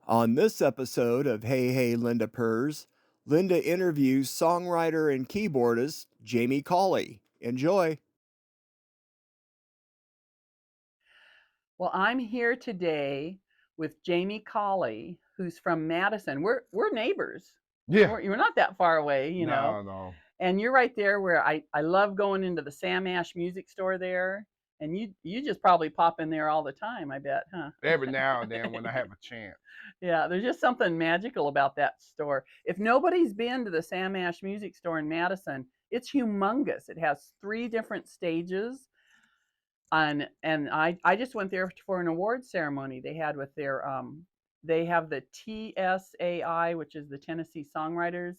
On this episode of Hey Hey Linda Purrs, Linda interviews songwriter and keyboardist Jamie Cauley. Enjoy. Well, I'm here today with Jamie Cauley, who's from Madison. We're neighbors. Yeah. We're not that far away, No, no. And you're right there where I love going into the Sam Ash music store there. And you just probably pop in there all the time, I bet, huh? Every now and then when I have a chance. Yeah, there's just something magical about that store. If nobody's been to the Sam Ash music store in Madison, it's humongous. It has 3 different stages. And I just went there for an award ceremony they had with their they have the TSAI, which is the Tennessee Songwriters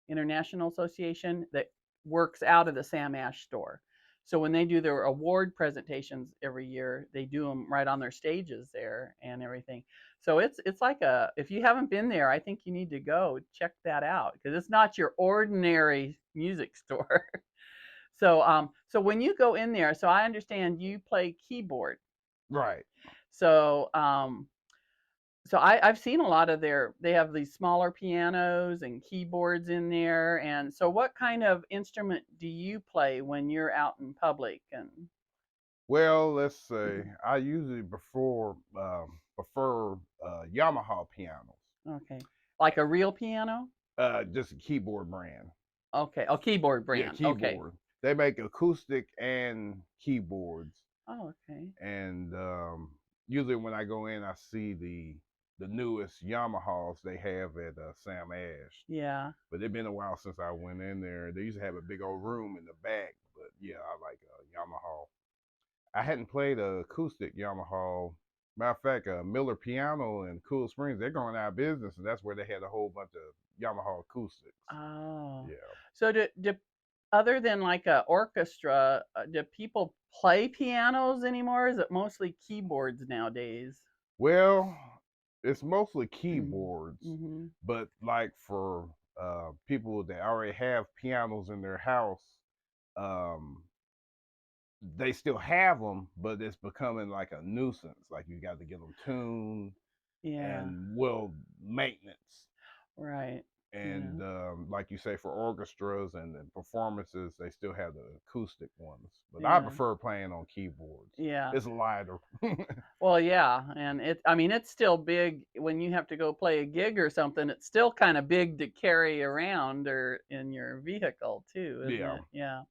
International Association, that works out of the Sam Ash store. So when they do their award presentations every year, they do them right on their stages there and everything. So it's like if you haven't been there, I think you need to go check that out because it's not your ordinary music store. So when you go in there, so I understand you play keyboard. Right. So I've seen a lot of they have these smaller pianos and keyboards in there. And so what kind of instrument do you play when you're out in public? And Well, let's say I usually prefer Yamaha pianos. okay, like a real piano? Just a keyboard brand. Okay, oh, keyboard Yeah, brand. keyboard. Okay. They make acoustic and keyboards. Oh, okay. And usually when I go in, I see the newest Yamahas they have at Sam Ash. Yeah. But it's been a while since I went in there. They used to have a big old room in the back. But yeah, I like Yamaha. I hadn't played a acoustic Yamaha. Matter of fact, Miller Piano in Cool Springs, they're going out of business, and that's where they had a whole bunch of Yamaha acoustics. Oh. Yeah. So do other than like a orchestra, do people play pianos anymore? Is it mostly keyboards nowadays? Well, it's mostly Mm. keyboards, Mm-hmm. but like for people that already have pianos in their house, um, they still have them, but it's becoming like a nuisance. Like you got to get them tuned Yeah. and well maintenance. Right. And like you say, for orchestras and performances, they still have the acoustic ones. But I Yeah. prefer playing on keyboards. Yeah. It's lighter. Well, yeah, and I mean, it's still big when you have to go play a gig or something. It's still kind of big to carry around or in your vehicle too, isn't Yeah. it? Yeah.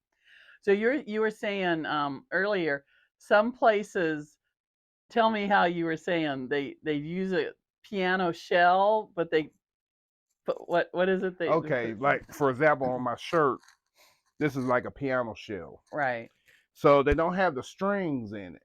So you were saying earlier, some places. Tell me how you were saying they use a piano shell, but they put what is it they Okay, put? like for example, on my shirt, this is like a piano shell. Right. So they don't have the strings in it.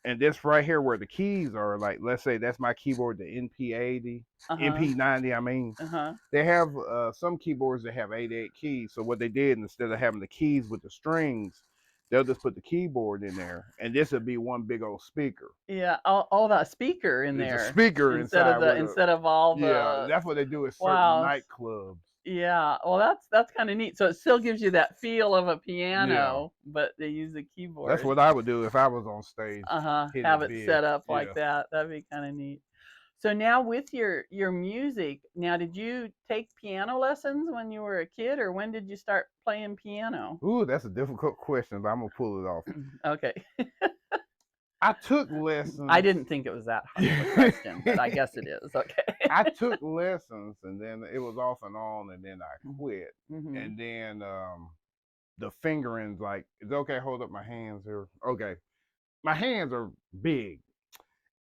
And this right here where the keys are, like let's say that's my keyboard, the NP80, Uh-huh. NP90, I mean. Uh-huh. They have some keyboards that have 88 keys. So what they did, instead of having the keys with the strings, they'll just put the keyboard in there, and this would be one big old speaker. Yeah, all that speaker in There's there a speaker instead of inside. instead of all the Yeah, that's what they do at certain wow. nightclubs. Yeah, well, that's kind of neat. So it still gives you that feel of a piano, but they use a keyboard. That's what I would do if I was on stage. Have it set up like that. That'd be kind of neat. So now with your music, now did you take piano lessons when you were a kid, or when did you start playing piano? Ooh, that's a difficult question, but I'm gonna pull it off. Okay. I took lessons. I didn't think it was that hard of a question, but I guess it is. Okay. I took lessons, and then it was off and on, and then I quit. Mm-hmm. And then the fingerings, like, it's okay, hold up my hands here. Okay. My hands are big.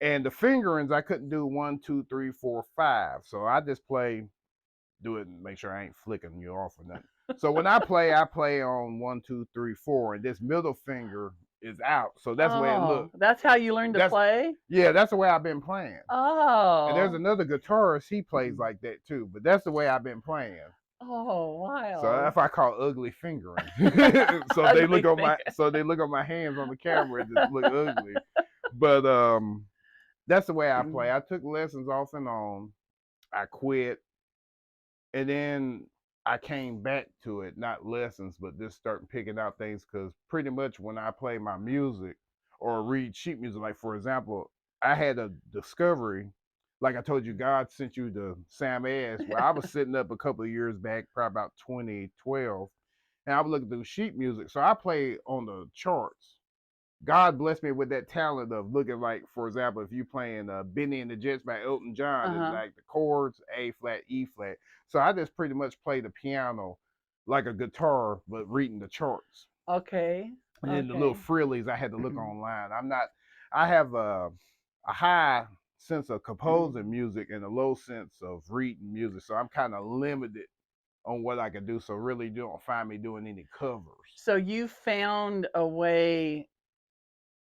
And the fingerings, I couldn't do 1, 2, 3, 4, 5. So I just do it and make sure I ain't flicking you off or nothing. So when I play on 1, 2, 3, 4, and this middle finger is out. So that's the way it looks. That's how you learned to play? Yeah, that's the way I've been playing. Oh. And there's another guitarist, he plays like that too. But that's the way I've been playing. Oh, wow. So that's why I call ugly fingering. So they look on my hands on the camera and just look ugly. But that's the way I play. I took lessons off and on. I quit. And then I came back to it, not lessons, but just starting picking out things, because pretty much when I play my music or read sheet music, like for example, I had a discovery like I told you, God sent you to Sam Ass. Well, I was sitting up a couple of years back, probably about 2012, and I was looking through sheet music. So I played on the charts. God blessed me with that talent of looking like, for example, if you playing Benny and the Jets by Elton John, it's like the chords A flat, E flat. So I just pretty much play the piano like a guitar, but reading the charts. Okay. And then the little frillies I had to look online. I have a high sense of composing music and a low sense of reading music. So I'm kind of limited on what I can do. So really you don't find me doing any covers. So you found a way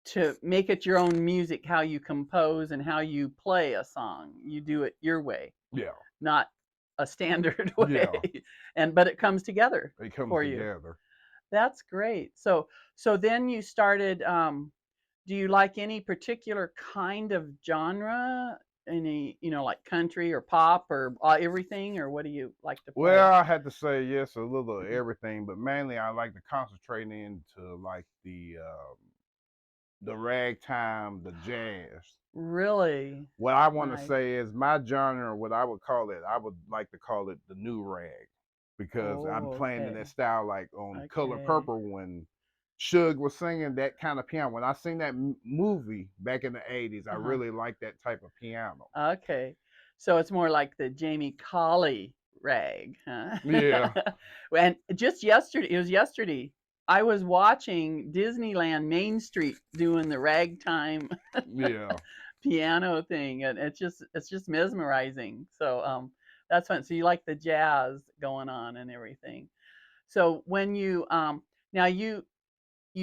to make it your own music, how you compose and how you play a song. You do it your way. Yeah. Not a standard way. Yeah. But it comes together. It comes for together. You. That's great. So then you started do you like any particular kind of genre? Any, like country or pop or everything, or what do you like to play? Well, I had to say yes, a little of everything, but mainly I like to concentrate into like the ragtime, the jazz. Really? What I want to say is my genre, what I would call it, I would like to call it the new rag, because I'm playing in that style like on Color Purple when Suge was singing that kind of piano. When I seen that movie back in the 80s, I really liked that type of piano. Okay. So it's more like the Jamie Cauley rag, huh? Yeah. And just yesterday, it was yesterday, I was watching Disneyland Main Street doing the ragtime piano thing, and it's just mesmerizing. So that's fun. So you like the jazz going on and everything. So when you now you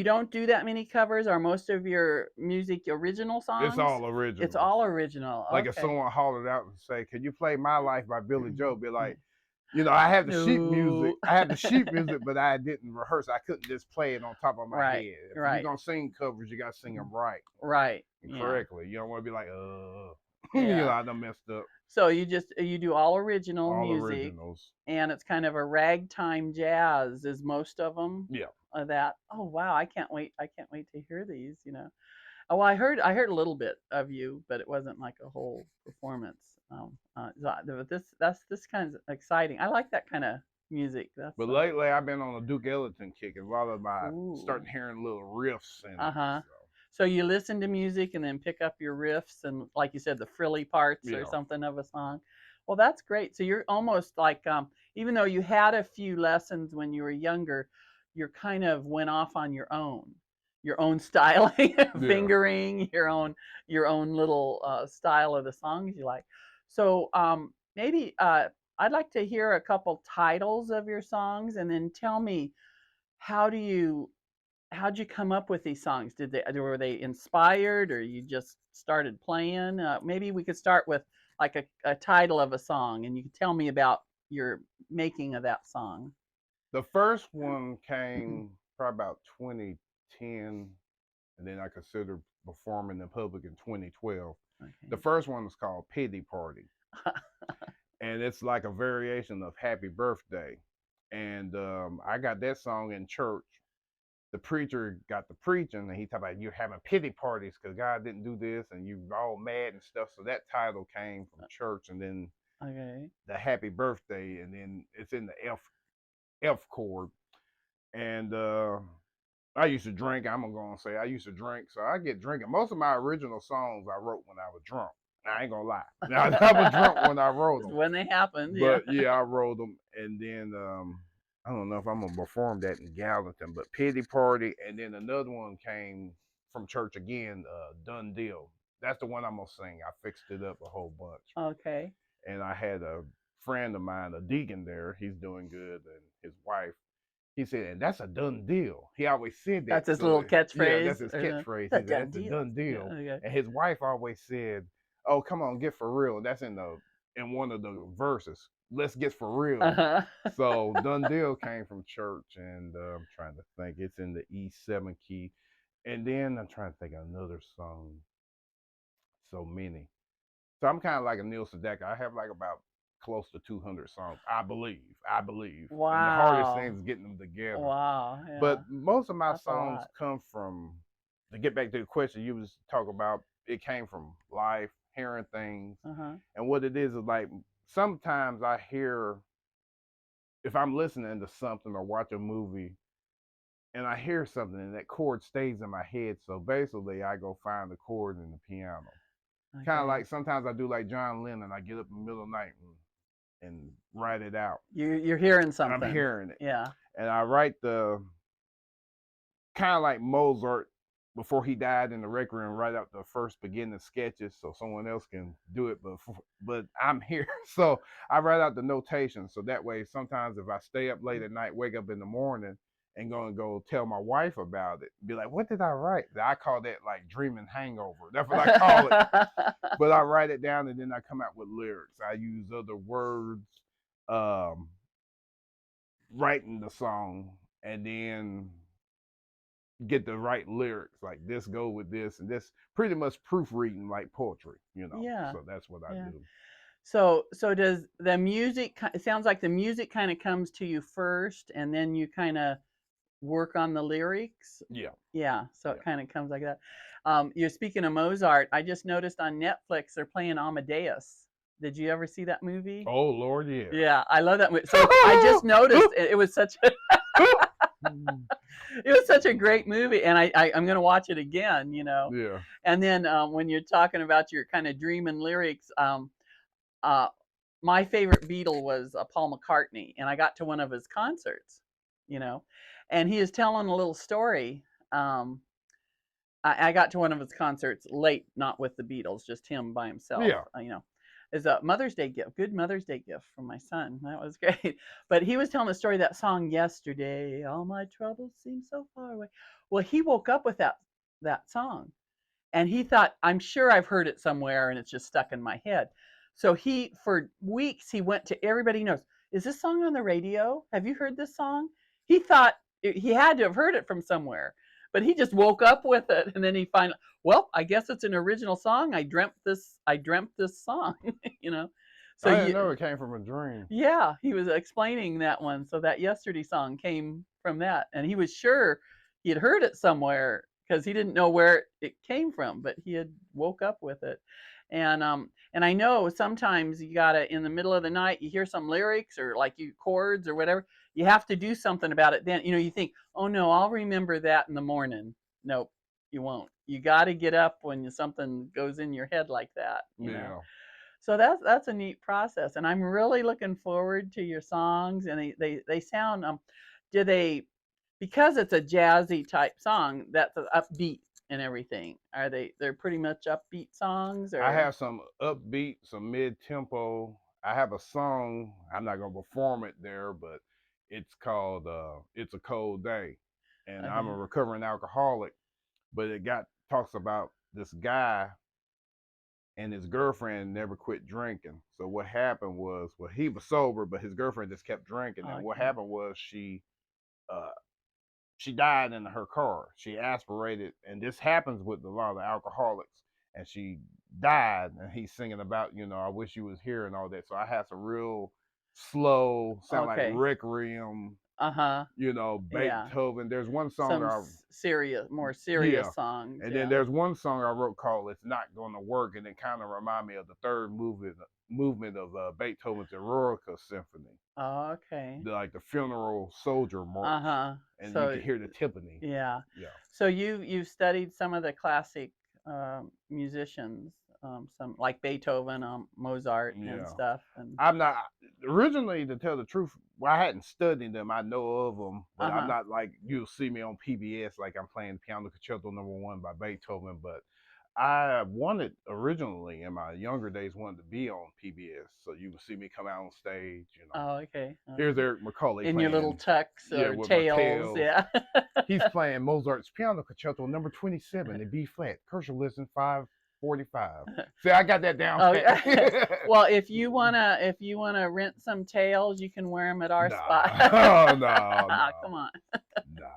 don't do that many covers? Are most of your music original songs? It's all original. It's all original. Like if someone hollered out and say, "Can you play My Life by Billy Joe?" Be like, I have the sheet music. I have the sheet music, but I didn't rehearse. I couldn't just play it on top of my head. If you're gonna sing covers, you gotta sing them right. Right. And correctly. You don't want to be like, I done messed up. So you do all original all music. Originals. And it's kind of a ragtime jazz, is most of them. Yeah. That. Oh wow! I can't wait to hear these. Oh, I heard a little bit of you, but it wasn't like a whole performance. This kind of exciting. I like that kind of music. But lately, I've been on a Duke Ellington kick, and a lot of my starting hearing little riffs in it. So you listen to music and then pick up your riffs and, like you said, the frilly parts or something of a song. Well, that's great. So you're almost like, even though you had a few lessons when you were younger, you kind of went off on your own styling, fingering, your own little style of the songs you like. So maybe I'd like to hear a couple titles of your songs, and then tell me, how'd you come up with these songs? Were they inspired, or you just started playing? Maybe we could start with like a title of a song, and you can tell me about your making of that song. The first one came probably about 2010, and then I considered performing in public in 2012. Okay. The first one was called Pity Party. And it's like a variation of Happy Birthday. And I got that song in church. The preacher got the preaching, and he talked about you're having pity parties because God didn't do this, and you're all mad and stuff. So that title came from church, and then the Happy Birthday, and then it's in the F chord. And I used to drink. I'm gonna say I used to drink, so I get drinking. Most of my original songs I wrote when I was drunk. I ain't gonna lie. I was drunk when I wrote them. When they happened, but I wrote them, and then I don't know if I'm gonna perform that in Gallatin, but Pity Party, and then another one came from church again, Done Deal. That's the one I'm gonna sing. I fixed it up a whole bunch. Okay. And I had a friend of mine, a deacon there. He's doing good, and his wife. He said, and that's a done deal. He always said that. That's his little catchphrase. Yeah, that's his catchphrase. That's a done deal. Yeah, okay. And his wife always said, "Oh, come on, get for real." And that's in one of the verses. Let's get for real. So Done Deal came from church, and I'm trying to think. It's in the E7 key. And then I'm trying to think of another song. So many. So I'm kind of like a Neil Sedaka. I have like about close to 200 songs, I believe. Wow. And the hardest thing is getting them together. Wow. Yeah. But most of my songs come from, to get back to the question you was talking about, it came from life, hearing things. Uh-huh. And what it is like sometimes I hear, if I'm listening to something or watch a movie and I hear something and that chord stays in my head. So basically I go find the chord in the piano. Kind of Okay. like sometimes I do like John Lennon. I get up in the middle of the night and write it out. You're hearing something. I'm hearing it. Yeah. And I write the, kind of like Mozart before he died in the Requiem, write out the first beginning sketches so someone else can do it. But I'm here, so I write out the notation. So that way, sometimes if I stay up late at night, wake up in the morning, and go tell my wife about it, be like, "What did I write?" I call that like dreaming hangover. That's what I call it. But I write it down and then I come out with lyrics. I use other words, writing the song, and then get the right lyrics, like this go with this, and this pretty much proofreading like poetry, Yeah. So that's what I do. So does the music, it sounds like the music kind of comes to you first and then you kind of work on the lyrics? Yeah. So it kind of comes like that. You're speaking of Mozart. I just noticed on Netflix they're playing Amadeus. Did you ever see that movie? Oh Lord, yeah. Yeah, I love that movie. So I just noticed it was such a it was such a great movie, and I'm gonna watch it again. Yeah. And then when you're talking about your kind of dreaming lyrics, my favorite Beatle was Paul McCartney, and I got to one of his concerts, and he is telling a little story. I got to one of his concerts late, not with the Beatles, just him by himself. Yeah. Is a Mother's Day gift, good Mother's Day gift from my son. That was great. But he was telling the story, that song Yesterday, all my troubles seem so far away. Well, he woke up with that song, and he thought, I'm sure I've heard it somewhere and it's just stuck in my head. So for weeks, he went to everybody he knows. Is this song on the radio? Have you heard this song? He thought he had to have heard it from somewhere, but he just woke up with it. And then he finally, well, I guess it's an original song. I dreamt this song, So I didn't know it came from a dream. Yeah, he was explaining that one. So that Yesterday song came from that. And he was sure he had heard it somewhere because he didn't know where it came from, but he had woke up with it. And I know sometimes you gotta, in the middle of the night, you hear some lyrics or like chords or whatever, you have to do something about it. Then you think, oh no, I'll remember that in the morning. Nope, you won't. You got to get up when something goes in your head like that. You know? So that's a neat process, and I'm really looking forward to your songs. And they sound do they, because it's a jazzy type song, that's upbeat and everything. They're pretty much upbeat songs? Or? I have some upbeat, some mid-tempo. I have a song, I'm not gonna perform it there, but it's called It's a Cold Day. And I'm a recovering alcoholic, but it talks about this guy and his girlfriend never quit drinking. So what happened was, well, he was sober, but his girlfriend just kept drinking. And what happened was she died in her car. She aspirated, and this happens with a lot of the alcoholics. And she died, and he's singing about, I wish you was here and all that. So I had some real slow, sound like Requiem. Beethoven. There's one song more serious songs. And then there's one song I wrote called "It's Not Gonna Work," and it kind of remind me of the third movement of Beethoven's Eroica Symphony. Oh, okay. Like the funeral soldier march. And so, you can hear the timpani. Yeah. So you've studied some of the classic musicians, some like Beethoven, Mozart, and stuff. And I'm not originally, to tell the truth, I hadn't studied them. I know of them, but I'm not like you'll see me on PBS like I'm playing Piano Concerto No. 1 by Beethoven. But I wanted originally in my younger days wanted to be on PBS, so you would see me come out on stage. Oh, okay. Here's Eric Macaulay in your little tux or tails. Yeah. He's playing Mozart's Piano Concerto No. 27 in B flat. Crucial listen 5:45. See, I got that down. Well, if you wanna rent some tails, you can wear them at our spot. Oh no, come on. No.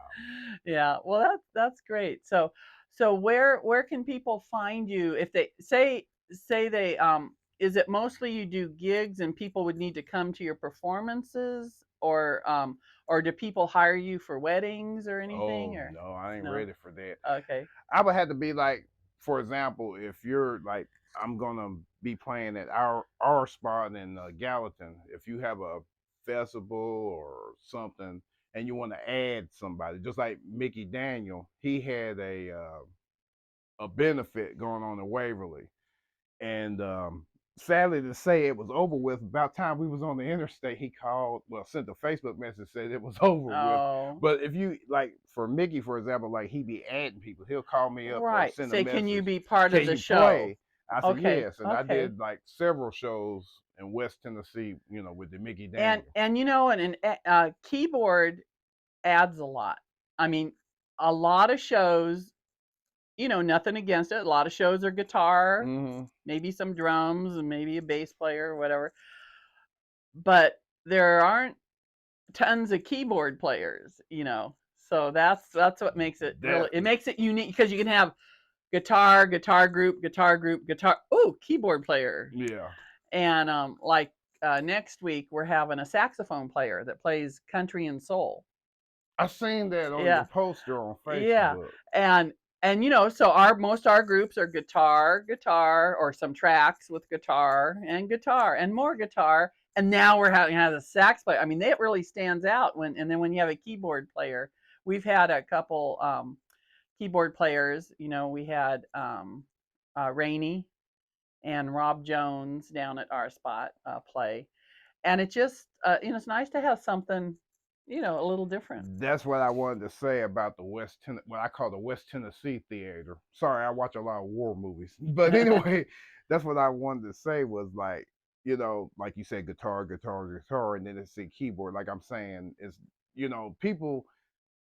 Yeah. Well, that's great. So where can people find you if they say they is it mostly you do gigs and people would need to come to your performances, or do people hire you for weddings or anything? Oh, no, I ain't ready for that. Okay. I would have to be like, for example, if you're like, I'm gonna be playing at our spot in Gallatin. If you have a festival or something and you want to add somebody, just like Mickey Daniel, he had a benefit going on in Waverly, and sadly to say, it was over with. About time we was on the interstate, he called, well, sent a Facebook message, said it was over with. Oh, But if you like, for Mickey, for example, like he be adding people, he'll call me up or right. send a Say, can you message, be part of can the you show? play? I said Okay. yes, and I Okay. did like several shows in West Tennessee, you know, with the Mickey And Daniel. and you know, and an keyboard adds a lot. I mean, a lot of shows, you know, nothing against it. A lot of shows are guitar, Mm-hmm. maybe some drums, and maybe a bass player or whatever. But there aren't tons of keyboard players, you know. So that's what makes it really. It makes it unique because you can have guitar, guitar group, guitar. Oh, keyboard player. Yeah. And like next week we're having a saxophone player that plays country and soul. I seen that on Yeah. your poster on Facebook. Yeah. And you know, so most our groups are guitar, or some tracks with guitar and more guitar. And now we're having a sax player. I mean, it really stands out and then when you have a keyboard player, we've had a couple keyboard players. You know, we had Rainey and Rob Jones down at our spot play, and it just you know, it's nice to have something, you know, a little different. That's what I wanted to say about the what I call the West Tennessee theater. Sorry, I watch a lot of war movies, but anyway, that's what I wanted to say was like, you know, like you said, guitar, and then it's a keyboard. Like I'm saying, it's, you know, people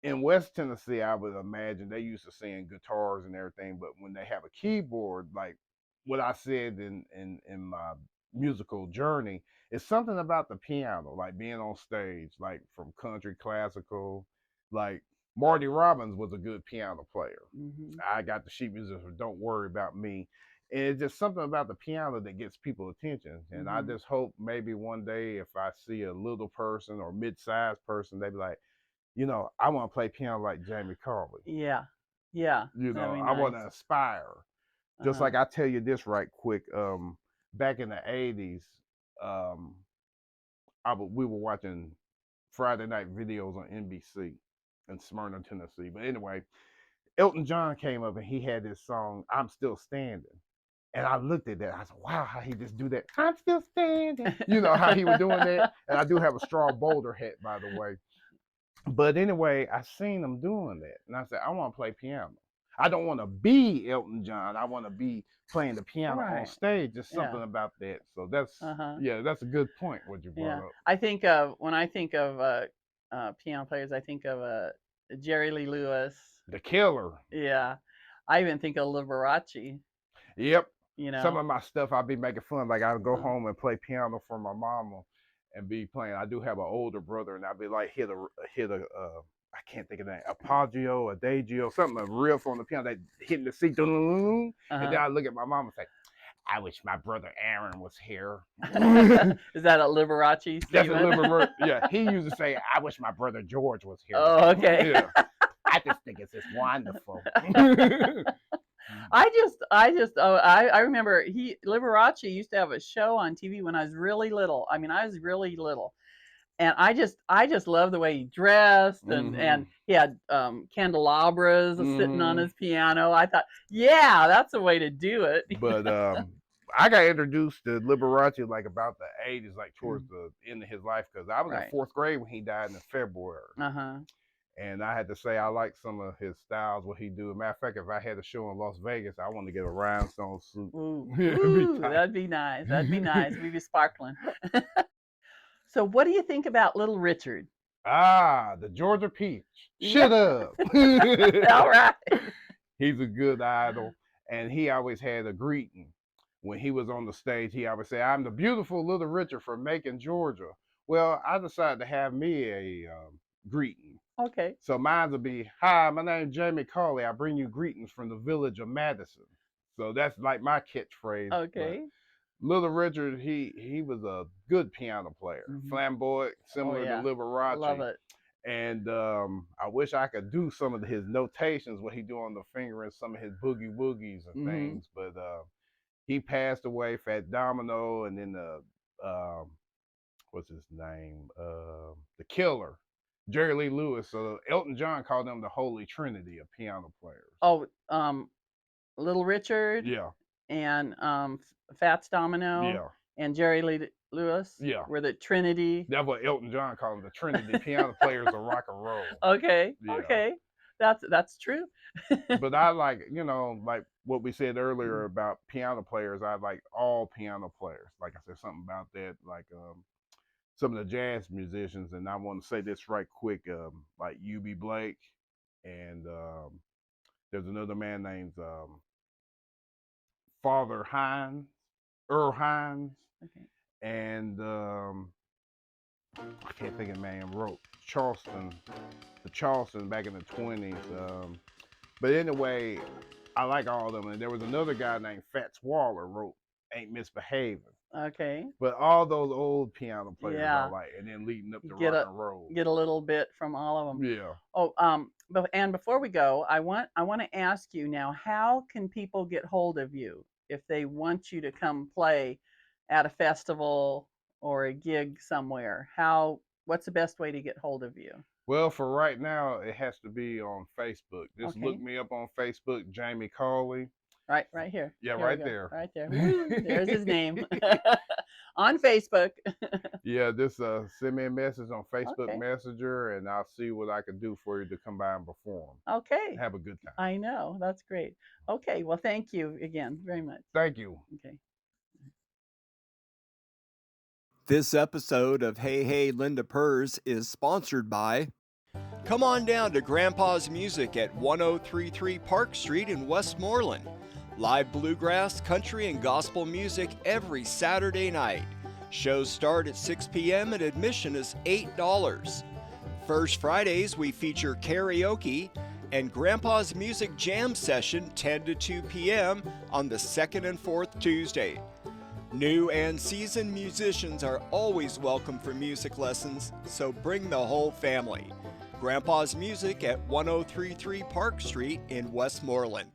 in West Tennessee, I would imagine they used to seeing guitars and everything, but when they have a keyboard, like what I said in my musical journey, it's something about the piano, like being on stage, like from country, classical, like Marty Robbins was a good piano player. Mm-hmm. I got the sheet music for Don't Worry About Me. And it's just something about the piano that gets people attention. And I just hope maybe one day if I see a little person or mid-sized person, they be like, you know, I want to play piano like Jamie Cauley. Yeah. Yeah. You know, Nice. I want to aspire. Just like I tell you this right quick. Back in the 80s, we were watching Friday night videos on NBC in Smyrna, Tennessee. But anyway, Elton John came up and he had this song, I'm Still Standing. And I looked at that. I said, wow, how he just do that. I'm still standing. You know, how he was doing that. And I do have a straw boulder hat, by the way. But anyway, I seen him doing that. And I said, I want to play piano. I don't want to be Elton John. I want to be playing the piano on stage. Just something about that. So that's, yeah, that's a good point what you brought up. I think when I think of piano players, I think of Jerry Lee Lewis. The Killer. Yeah. I even think of Liberace. Yep. You know, some of my stuff I'll be making fun. Like I'll go home and play piano for my mama and be playing. I do have an older brother, and I'll be like hit a I can't think of that, arpeggio, adagio, something, a riff on the piano that hitting the C, and then I look at my mom and say, I wish my brother Aaron was here. Is that a Liberace? That's a Liberace. Yeah, he used to say, I wish my brother George was here. Oh, okay. Yeah. I just think it's just wonderful. I remember Liberace used to have a show on TV when I was really little. I mean, I was really little. And I just love the way he dressed and he had candelabras sitting on his piano. I thought, yeah, that's the way to do it. But I got introduced to Liberace like about the 80s, like towards the end of his life, because I was in fourth grade when he died in February. And I had to say I like some of his styles, what he do. Matter of fact, if I had a show in Las Vegas, I want to get a rhinestone suit. Ooh, that'd be nice. That'd be nice. We'd be sparkling. So what do you think about Little Richard? The Georgia Peach. Shut up. All right. He's a good idol. And he always had a greeting. When he was on the stage, he always said, I'm the beautiful Little Richard from Macon, Georgia. Well, I decided to have me a greeting. Okay. So mine will be, hi, my name's Jamie Cauley. I bring you greetings from the village of Madison. So that's like my catchphrase. Okay. Little Richard, he was a good piano player, flamboyant, similar to Liberace. Love it. And I wish I could do some of his notations, what he do on the finger and some of his boogie woogies and things. But he passed away, Fat Domino, and then what's his name? The Killer, Jerry Lee Lewis. So Elton John called them the Holy Trinity of piano players. Oh, Little Richard Yeah, and Fats Domino yeah, and Jerry Lee Lewis yeah. were the Trinity. That's what Elton John called them, the Trinity piano players of rock and roll. Okay, Yeah. okay, that's true. But I like, you know, like what we said earlier about piano players. I like all piano players. Like I said, something about that, like some of the jazz musicians, and I want to say this right quick, like U.B. Blake, and there's another man named Father Hines, Earl Hines, Okay. and I can't think of the man wrote Charleston back in the 20s. But anyway, I like all of them. And there was another guy named Fats Waller wrote Ain't Misbehaving. Okay. But all those old piano players Yeah. I like, and then leading up to Get rock and roll. Get a little bit from all of them. Yeah. Oh, and before we go, I want to ask you now, how can people get hold of you if they want you to come play at a festival or a gig somewhere? What's the best way to get hold of you? Well, for right now, it has to be on Facebook. Just Okay. look me up on Facebook, Jamie Cauley. Right here. Yeah, Here right we go. there. Right there. Woo, there's his name. On Facebook. Yeah, just send me a message on Facebook Okay. Messenger, and I'll see what I can do for you to come by and perform. Okay. Have a good time. I know. That's great. Okay. Well, thank you again very much. Thank you. Okay. This episode of Hey Hey Linda Purrs is sponsored by. Come on down to Grandpa's Music at 1033 Park Street in Westmoreland. Live bluegrass, country, and gospel music every Saturday night. Shows start at 6 p.m. and admission is $8. First Fridays we feature karaoke and Grandpa's Music Jam Session 10 to 2 p.m. on the second and fourth Tuesday. New and seasoned musicians are always welcome for music lessons, so bring the whole family. Grandpa's Music at 1033 Park Street in Westmoreland.